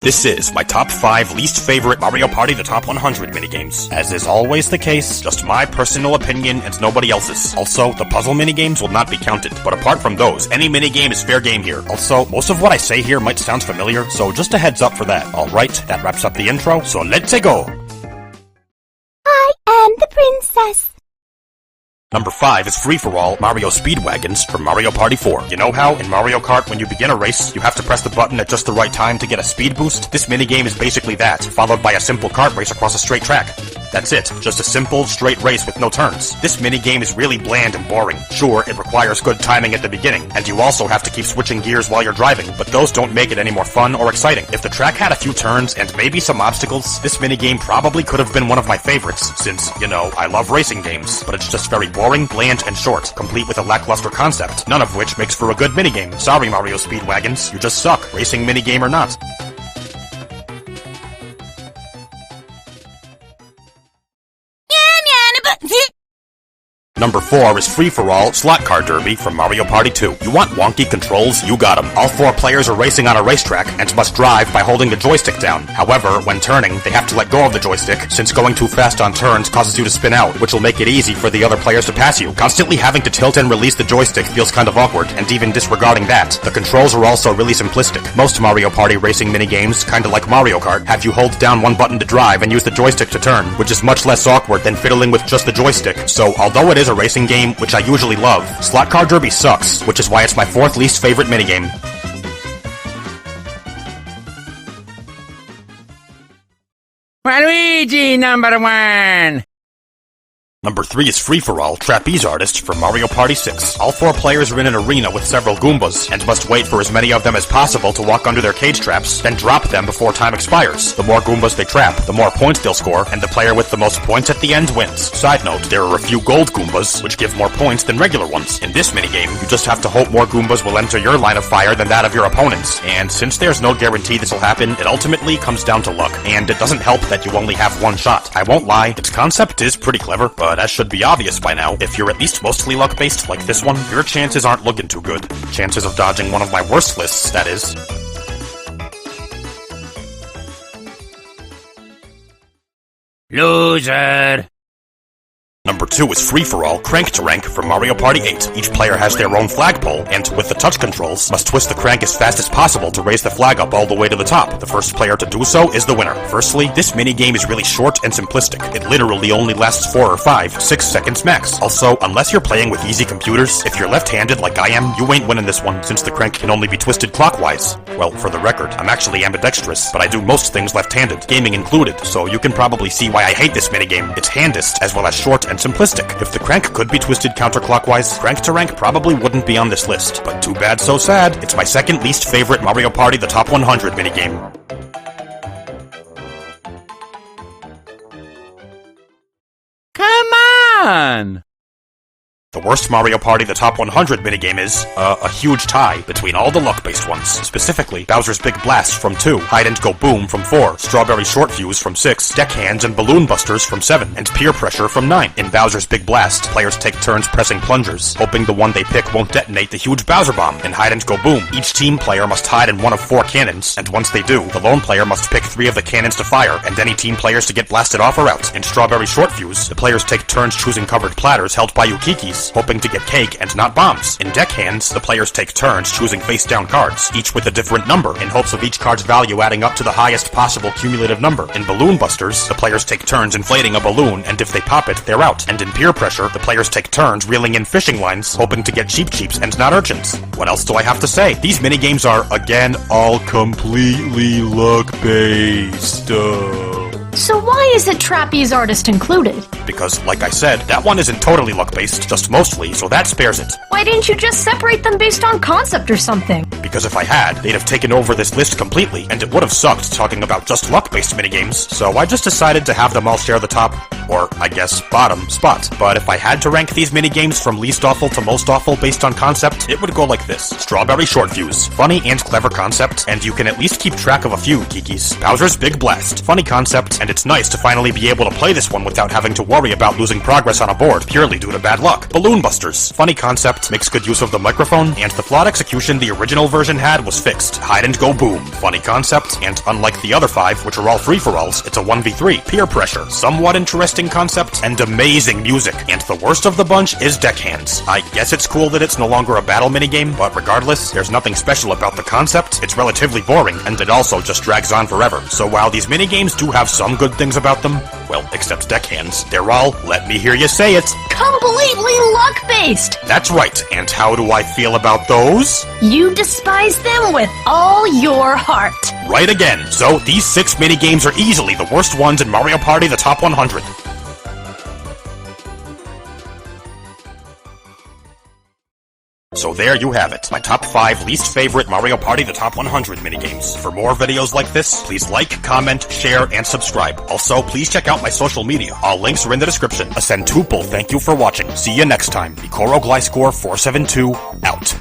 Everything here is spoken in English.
This is my top 5 least favorite Mario Party the Top 100 minigames. As is always the case, just my personal opinion and nobody else's. Also, the puzzle minigames will not be counted, but apart from those, any minigame is fair game here. Also, most of what I say here might sound familiar, so just a heads up for that. Alright, that wraps up the intro, so let's go! I am the princess. Number 5 is free-for-all Mario Speedwagons from Mario Party 4. You know how, in Mario Kart, when you begin a race, you have to press the button at just the right time to get a speed boost? This minigame is basically that, followed by a simple kart race across a straight track. That's it, just a simple, straight race with no turns. This minigame is really bland and boring. Sure, it requires good timing at the beginning, and you also have to keep switching gears while you're driving, but those don't make it any more fun or exciting. If the track had a few turns and maybe some obstacles, this minigame probably could have been one of my favorites, since, you know, I love racing games, but it's just very boring, bland, and short, complete with a lackluster concept, none of which makes for a good minigame. Sorry, Mario Speedwagons, you just suck, racing minigame or not. Number 4 is free-for-all Slot Car Derby from Mario Party 2. You want wonky controls? You got them. All 4 players are racing on a racetrack and must drive by holding the joystick down. However, when turning, they have to let go of the joystick, since going too fast on turns causes you to spin out, which will make it easy for the other players to pass you. Constantly having to tilt and release the joystick feels kind of awkward, and even disregarding that, the controls are also really simplistic. Most Mario Party racing minigames, kinda like Mario Kart, have you hold down one button to drive and use the joystick to turn, which is much less awkward than fiddling with just the joystick. So, although it is a racing game, which I usually love, Slot Car Derby sucks, which is why it's my 4th least favorite minigame. Waluigi, number 1! Number 3 is free-for-all Trapeze Artist from Mario Party 6. All 4 players are in an arena with several Goombas, and must wait for as many of them as possible to walk under their cage traps, then drop them before time expires. The more Goombas they trap, the more points they'll score, and the player with the most points at the end wins. Side note, there are a few gold Goombas, which give more points than regular ones. In this minigame, you just have to hope more Goombas will enter your line of fire than that of your opponents, and since there's no guarantee this will happen, it ultimately comes down to luck, and it doesn't help that you only have one shot. I won't lie, its concept is pretty clever, but as should be obvious by now, if you're at least mostly luck-based like this one, your chances aren't looking too good. Chances of dodging one of my worst lists, that is. Loser! Number 2 is free-for-all Crank to Rank from Mario Party 8. Each player has their own flagpole, and with the touch controls, must twist the crank as fast as possible to raise the flag up all the way to the top. The first player to do so is the winner. Firstly, this minigame is really short and simplistic. It literally only lasts 4 or 5, 6 seconds max. Also, unless you're playing with easy computers, if you're left-handed like I am, you ain't winning this one, since the crank can only be twisted clockwise. Well, for the record, I'm actually ambidextrous, but I do most things left-handed, gaming included, so you can probably see why I hate this minigame. It's handist, as well as short and simplistic. If the crank could be twisted counterclockwise, Crank to Rank probably wouldn't be on this list. But too bad, so sad. It's my 2nd least favorite Mario Party the Top 100 minigame. Come on! The worst Mario Party the Top 100 minigame is, a huge tie between all the luck-based ones. Specifically, Bowser's Big Blast from 2, Hide and Go Boom from 4, Strawberry Short Fuse from 6, Deckhands and Balloon Busters from 7, and Peer Pressure from 9. In Bowser's Big Blast, players take turns pressing plungers, hoping the one they pick won't detonate the huge Bowser Bomb. In Hide and Go Boom, each team player must hide in one of 4 cannons, and once they do, the lone player must pick 3 of the cannons to fire, and any team players to get blasted off are out. In Strawberry Short Fuse, the players take turns choosing covered platters held by Yukikis, hoping to get cake and not bombs. In Deckhands, the players take turns choosing face-down cards, each with a different number, in hopes of each card's value adding up to the highest possible cumulative number. In Balloon Busters, the players take turns inflating a balloon, and if they pop it, they're out. And in Peer Pressure, the players take turns reeling in fishing lines, hoping to get cheeps and not urchins. What else do I have to say? These minigames are, again, all completely luck-based. So why isn't Trapeze Artist included? Because, like I said, that one isn't totally luck-based, just mostly, so that spares it. Why didn't you just separate them based on concept or something? Because if I had, they'd have taken over this list completely, and it would have sucked talking about just luck-based minigames, so I just decided to have them all share the top, or, I guess, bottom spot. But if I had to rank these minigames from least awful to most awful based on concept, it would go like this. Strawberry Short Fuse. Funny and clever concept, and you can at least keep track of a few, geekies. Bowser's Big Blast. Funny concept, and it's nice to finally be able to play this one without having to worry about losing progress on a board purely due to bad luck. Balloon Busters. Funny concept, makes good use of the microphone, and the flawed execution the original version had was fixed. Hide and Go Boom. Funny concept, and unlike the other 5, which are all free-for-alls, it's a 1v3. Peer Pressure. Somewhat interesting concept, and amazing music. And the worst of the bunch is Deckhands. I guess it's cool that it's no longer a battle minigame, but regardless, there's nothing special about the concept, it's relatively boring, and it also just drags on forever. So while these minigames do have some good things about them, well, except Deckhands, they're all, let me hear you say it, Completely luck-based! That's right, and how do I feel about those? You despise them with all your heart. Right again, so these 6 minigames are easily the worst ones in Mario Party the Top 100. So there you have it, my top 5 least favorite Mario Party the Top 100 minigames. For more videos like this, please like, comment, share, and subscribe. Also, please check out my social media. All links are in the description. A centuple thank you for watching. See you next time. Ikoro Gliscore 472, out.